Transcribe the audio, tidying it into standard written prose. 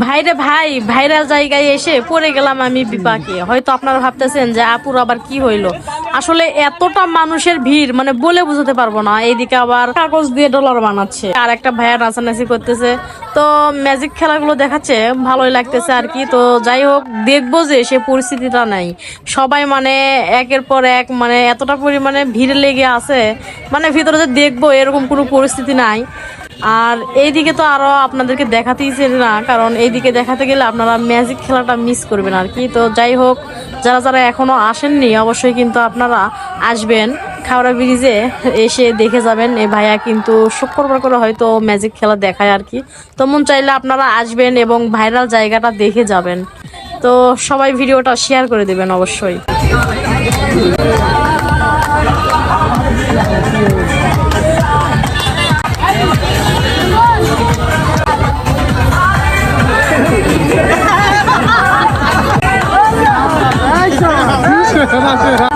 ভাইরে ভাই, ভাইরাল জায়গায় এসে পড়ে গেলাম আমি বিপাকে। হয়তো আপনারা ভাবতেছেন যে আপুর আবার কি হইলো। আসলে এতটা মানুষের ভিড় মানে বলে বুঝাতে পারবো না। এইদিকে আবার কাগজ দিয়ে ডলার বানাচ্ছে, আর একটা ভাইয়া নাচানাচি করতেছে। তো ম্যাজিক খেলাগুলো দেখাচ্ছে, ভালোই লাগতেছে আর কি। তো যাই হোক, দেখবো যে সে পরিস্থিতিটা নাই। সবাই মানে একের পর এক মানে এতটা পরিমাণে ভিড় লেগে আছে, মানে ভিতরে যে দেখবো এরকম কোনো পরিস্থিতি নাই। আর এইদিকে তো আরো আপনাদেরকে দেখাতেইছে না, কারণ এইদিকে দেখাতে গেলে আপনারা ম্যাজিক খেলাটা মিস করবেন আর কি। তো যাই হোক, যারা যারা এখনো আসেননি অবশ্যই কিন্তু আপনারা আসবেন খাওড়া ব্রিজে, এসে দেখে যাবেন। এই ভাইয়া কিন্তু শুক্রবার করে হয়তো ম্যাজিক খেলা দেখায় আর কি। তো মন চাইলে আপনারা আসবেন এবং ভাইরাল জায়গাটা দেখে যাবেন। তো সবাই ভিডিওটা শেয়ার করে দেবেন অবশ্যই। Gracias.